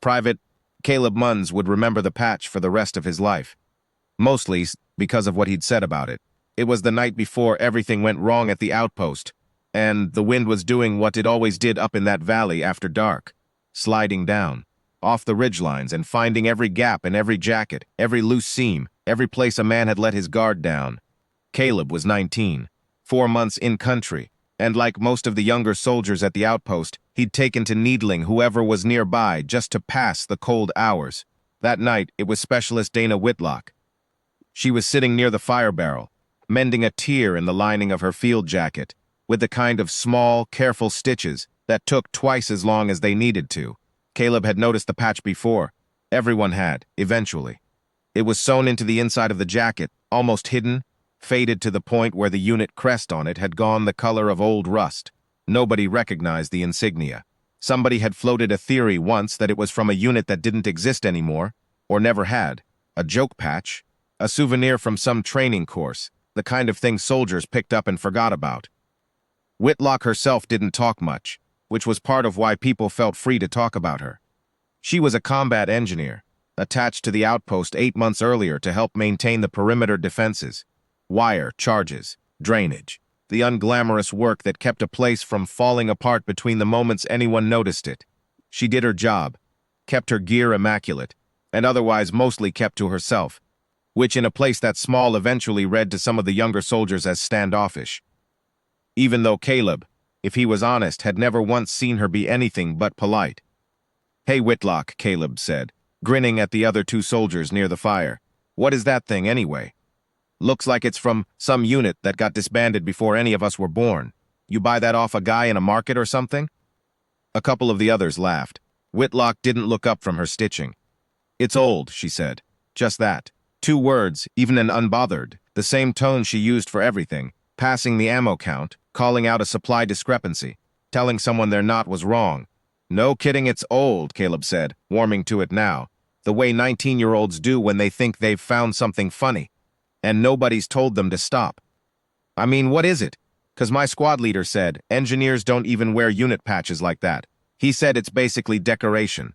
Private Caleb Munns would remember the patch for the rest of his life, mostly because of what he'd said about it. It was the night before everything went wrong at the outpost, and the wind was doing what it always did up in that valley after dark, sliding down, off the ridgelines and finding every gap in every jacket, every loose seam, every place a man had let his guard down. Caleb was 19, 4 months in country, and like most of the younger soldiers at the outpost, he'd taken to needling whoever was nearby just to pass the cold hours. That night, it was Specialist Dana Whitlock. She was sitting near the fire barrel, mending a tear in the lining of her field jacket, with the kind of small, careful stitches that took twice as long as they needed to. Caleb had noticed the patch before. Everyone had, eventually. It was sewn into the inside of the jacket, almost hidden, faded to the point where the unit crest on it had gone the color of old rust. Nobody recognized the insignia. Somebody had floated a theory once that it was from a unit that didn't exist anymore, or never had. A joke patch, a souvenir from some training course, the kind of thing soldiers picked up and forgot about. Whitlock herself didn't talk much, which was part of why people felt free to talk about her. She was a combat engineer, attached to the outpost 8 months earlier to help maintain the perimeter defenses, wire, charges, drainage, the unglamorous work that kept a place from falling apart between the moments anyone noticed it. She did her job, kept her gear immaculate, and otherwise mostly kept to herself, which in a place that small eventually read to some of the younger soldiers as standoffish. Even though Caleb, if he was honest, had never once seen her be anything but polite. "Hey, Whitlock," Caleb said, grinning at the other 2 soldiers near the fire. "What is that thing, anyway?" "Looks like it's from some unit that got disbanded before any of us were born. You buy that off a guy in a market or something?" A couple of the others laughed. Whitlock didn't look up from her stitching. "It's old," she said. Just that. 2 words, even an unbothered, the same tone she used for everything, passing the ammo count, calling out a supply discrepancy, telling someone their knot was wrong. "No kidding, it's old," Caleb said, warming to it now, the way 19-year-olds do when they think they've found something funny, and nobody's told them to stop. "I mean, what is it? 'Cause my squad leader said engineers don't even wear unit patches like that. He said it's basically decoration."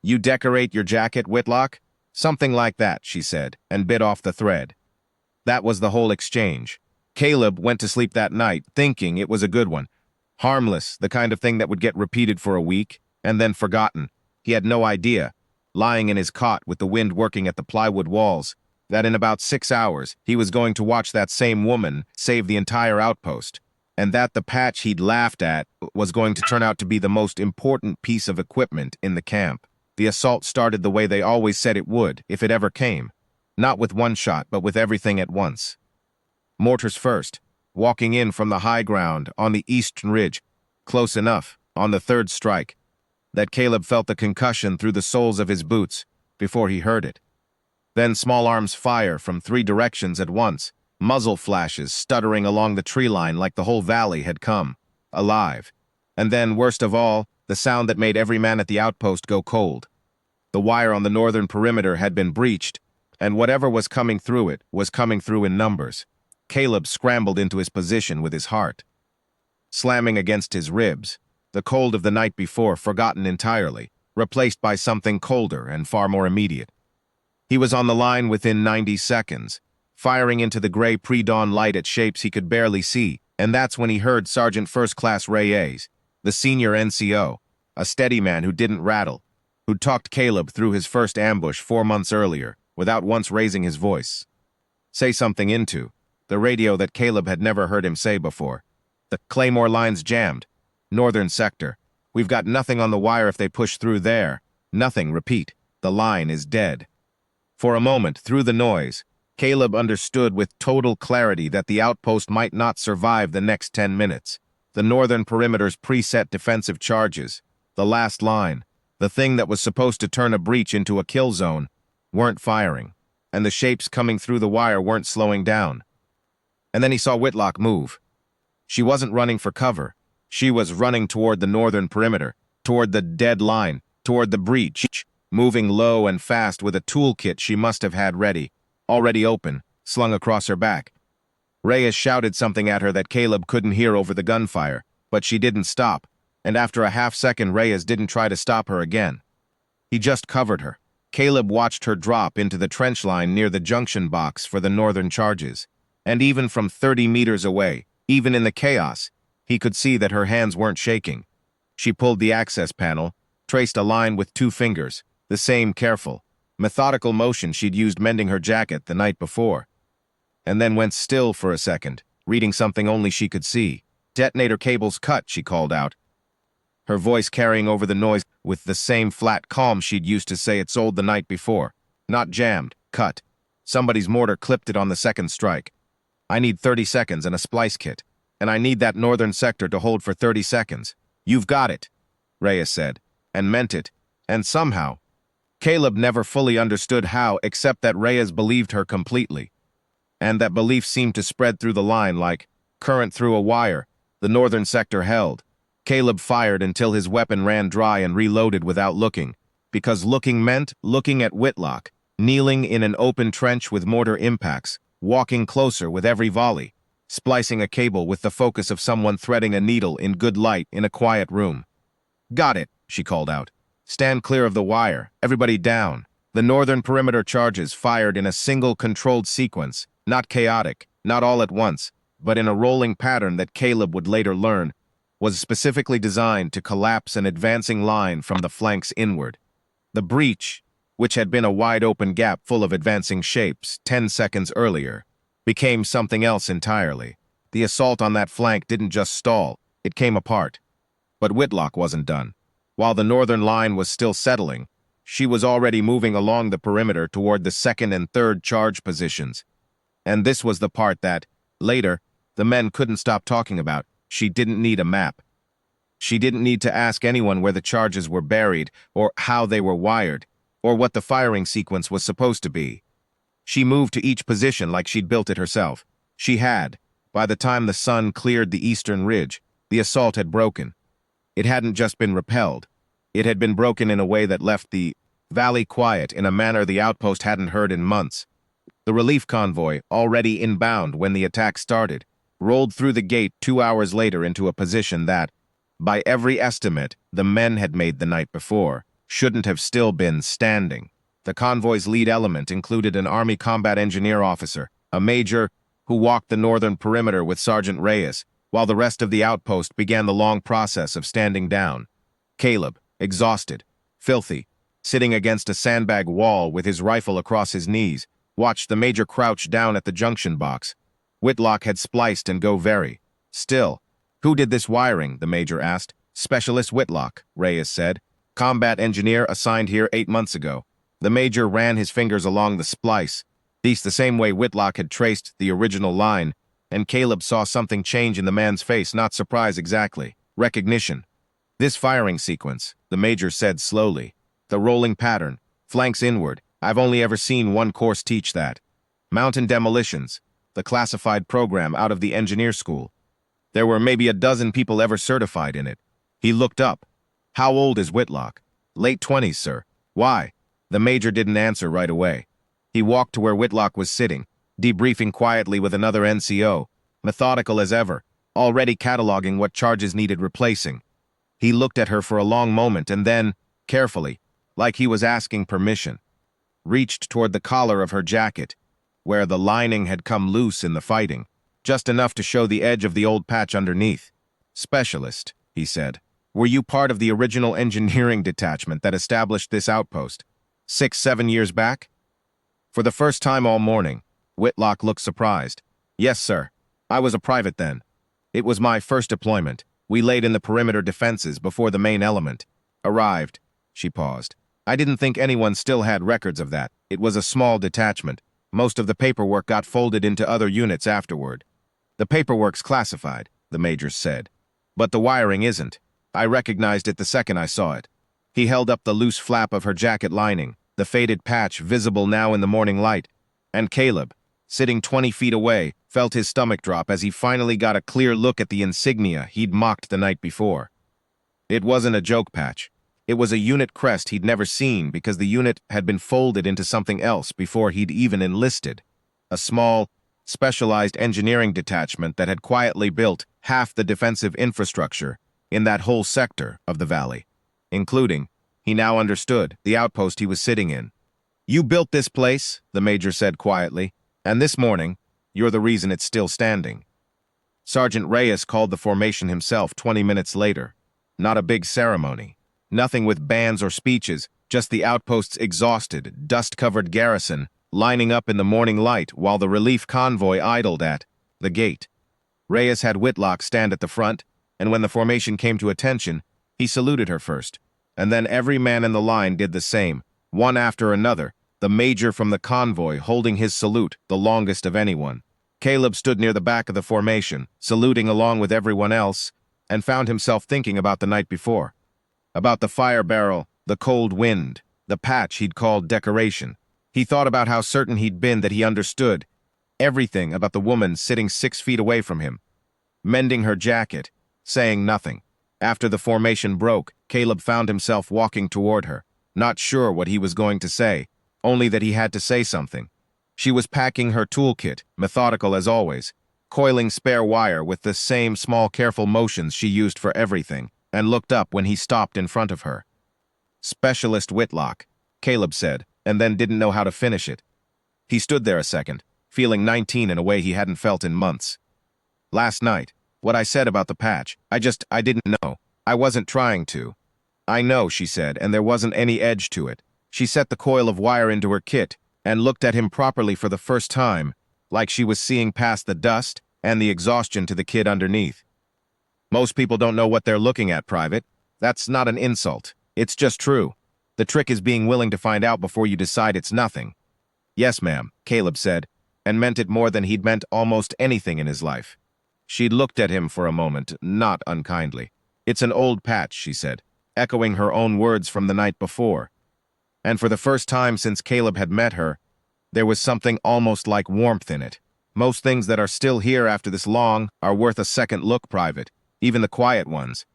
"You decorate your jacket, Whitlock?" "Something like that," she said, and bit off the thread. That was the whole exchange. Caleb went to sleep that night, thinking it was a good one. Harmless, the kind of thing that would get repeated for a week, and then forgotten. He had no idea, lying in his cot with the wind working at the plywood walls, that in about 6 hours he was going to watch that same woman save the entire outpost, and that the patch he'd laughed at was going to turn out to be the most important piece of equipment in the camp. The assault started the way they always said it would, if it ever came. Not with one shot, but with everything at once. Mortars first, walking in from the high ground on the eastern ridge, close enough, on the 3rd strike, that Caleb felt the concussion through the soles of his boots before he heard it. Then small arms fire from 3 directions at once, muzzle flashes stuttering along the tree line like the whole valley had come, alive. And then, worst of all, the sound that made every man at the outpost go cold. The wire on the northern perimeter had been breached, and whatever was coming through it was coming through in numbers. Caleb scrambled into his position with his heart slamming against his ribs, the cold of the night before forgotten entirely, replaced by something colder and far more immediate. He was on the line within 90 seconds, firing into the gray pre-dawn light at shapes he could barely see, and that's when he heard Sergeant First Class Ray A's, the senior NCO, a steady man who didn't rattle, who'd talked Caleb through his first ambush 4 months earlier, without once raising his voice. Say something into the radio that Caleb had never heard him say before. "The Claymore line's jammed. Northern sector. We've got nothing on the wire if they push through there. Nothing, repeat. The line is dead." For a moment, through the noise, Caleb understood with total clarity that the outpost might not survive the next 10 minutes. The northern perimeter's preset defensive charges, the last line, the thing that was supposed to turn a breach into a kill zone, weren't firing, and the shapes coming through the wire weren't slowing down. And then he saw Whitlock move. She wasn't running for cover. She was running toward the northern perimeter, toward the dead line, toward the breach, moving low and fast with a toolkit she must have had ready, already open, slung across her back. Reyes shouted something at her that Caleb couldn't hear over the gunfire, but she didn't stop, and after a half second Reyes didn't try to stop her again. He just covered her. Caleb watched her drop into the trench line near the junction box for the northern charges. And even from 30 meters away, even in the chaos, he could see that her hands weren't shaking. She pulled the access panel, traced a line with 2 fingers, the same careful, methodical motion she'd used mending her jacket the night before. And then went still for a second, reading something only she could see. "Detonator cable's cut," she called out, her voice carrying over the noise with the same flat calm she'd used to say it sold the night before. "Not jammed, cut. Somebody's mortar clipped it on the second strike. I need 30 seconds and a splice kit, and I need that northern sector to hold for 30 seconds. You've got it," Reyes said, and meant it, and somehow, Caleb never fully understood how, except that Reyes believed her completely. And that belief seemed to spread through the line like current through a wire. The northern sector held. Caleb fired until his weapon ran dry and reloaded without looking, because looking meant looking at Whitlock, kneeling in an open trench with mortar impacts, walking closer with every volley, splicing a cable with the focus of someone threading a needle in good light in a quiet room. "Got it," she called out. "Stand clear of the wire. Everybody down." The northern perimeter charges fired in a single controlled sequence, not chaotic, not all at once, but in a rolling pattern that Caleb would later learn was specifically designed to collapse an advancing line from the flanks inward. The breach, which had been a wide-open gap full of advancing shapes 10 seconds earlier, became something else entirely. The assault on that flank didn't just stall, it came apart. But Whitlock wasn't done. While the northern line was still settling, she was already moving along the perimeter toward the second and third charge positions. And this was the part that, later, the men couldn't stop talking about. She didn't need a map. She didn't need to ask anyone where the charges were buried, or how they were wired, or what the firing sequence was supposed to be. She moved to each position like she'd built it herself. She had. By the time the sun cleared the eastern ridge, the assault had broken. It hadn't just been repelled. It had been broken in a way that left the valley quiet in a manner the outpost hadn't heard in months. The relief convoy, already inbound when the attack started, rolled through the gate 2 hours later into a position that, by every estimate the men had made the night before, shouldn't have still been standing. The convoy's lead element included an Army combat engineer officer, a major, who walked the northern perimeter with Sergeant Reyes, while the rest of the outpost began the long process of standing down. Caleb, exhausted, filthy, sitting against a sandbag wall with his rifle across his knees, watched the major crouch down at the junction box. Whitlock had spliced and go very. Still, "Who did this wiring?" the major asked. "Specialist Whitlock," Reyes said. "Combat engineer assigned here 8 months ago." The major ran his fingers along the splice, the same way Whitlock had traced the original line, and Caleb saw something change in the man's face, not surprise exactly. Recognition. "This firing sequence," the major said slowly. "The rolling pattern, flanks inward. I've only ever seen one course teach that. Mountain demolitions, the classified program out of the engineer school. There were maybe a dozen people ever certified in it." He looked up. "How old is Whitlock?" "Late 20s, sir." "Why?" The major didn't answer right away. He walked to where Whitlock was sitting, debriefing quietly with another NCO, methodical as ever, already cataloging what charges needed replacing. He looked at her for a long moment and then, carefully, like he was asking permission, reached toward the collar of her jacket, where the lining had come loose in the fighting, just enough to show the edge of the old patch underneath. "Specialist," he said. "Were you part of the original engineering detachment that established this outpost 6-7 years back?" For the first time all morning, Whitlock looked surprised. "Yes, sir. I was a private then. It was my first deployment. We laid in the perimeter defenses before the main element arrived." She paused. "I didn't think anyone still had records of that. It was a small detachment. Most of the paperwork got folded into other units afterward." "The paperwork's classified," the major said. "But the wiring isn't. I recognized it the second I saw it." He held up the loose flap of her jacket lining, the faded patch visible now in the morning light, and Caleb, sitting 20 feet away, felt his stomach drop as he finally got a clear look at the insignia he'd mocked the night before. It wasn't a joke patch. It was a unit crest he'd never seen because the unit had been folded into something else before he'd even enlisted. A small, specialized engineering detachment that had quietly built half the defensive infrastructure in that whole sector of the valley, including, He now understood the outpost he was sitting in. "You built this place," the major said quietly, "and this morning, you're the reason it's still standing." Sergeant Reyes called the formation himself 20 minutes later. Not a big ceremony. Nothing with bands or speeches, just the outpost's exhausted, dust-covered garrison lining up in the morning light while the relief convoy idled at the gate. Reyes had Whitlock stand at the front, and when the formation came to attention, he saluted her first. And then every man in the line did the same, one after another, the major from the convoy holding his salute, the longest of anyone. Caleb stood near the back of the formation, saluting along with everyone else, and found himself thinking about the night before. About the fire barrel, the cold wind, the patch he'd called decoration. He thought about how certain he'd been that he understood everything about the woman sitting 6 feet away from him, mending her jacket, saying nothing. After the formation broke, Caleb found himself walking toward her, not sure what he was going to say, only that he had to say something. She was packing her toolkit, methodical as always, coiling spare wire with the same small careful motions she used for everything, and looked up when he stopped in front of her. "Specialist Whitlock," Caleb said, and then didn't know how to finish it. He stood there a second, feeling 19 in a way he hadn't felt in months. "Last night, what I said about the patch, I didn't know. I wasn't trying to." "I know," she said, and there wasn't any edge to it. She set the coil of wire into her kit and looked at him properly for the first time, like she was seeing past the dust and the exhaustion to the kid underneath. "Most people don't know what they're looking at, Private. That's not an insult. It's just true. The trick is being willing to find out before you decide it's nothing." "Yes, ma'am," Caleb said, and meant it more than he'd meant almost anything in his life. She looked at him for a moment, not unkindly. "It's an old patch," she said, echoing her own words from the night before. And for the first time since Caleb had met her, there was something almost like warmth in it. "Most things that are still here after this long are worth a second look, Private, even the quiet ones."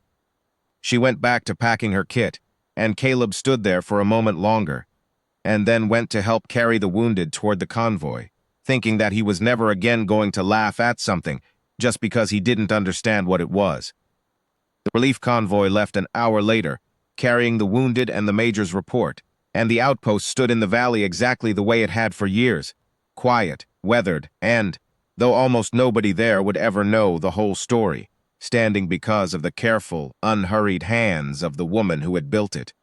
She went back to packing her kit, and Caleb stood there for a moment longer, and then went to help carry the wounded toward the convoy, thinking that he was never again going to laugh at something just because he didn't understand what it was. The relief convoy left an hour later, carrying the wounded and the major's report, and the outpost stood in the valley exactly the way it had for years, quiet, weathered, and, though almost nobody there would ever know the whole story, standing because of the careful, unhurried hands of the woman who had built it.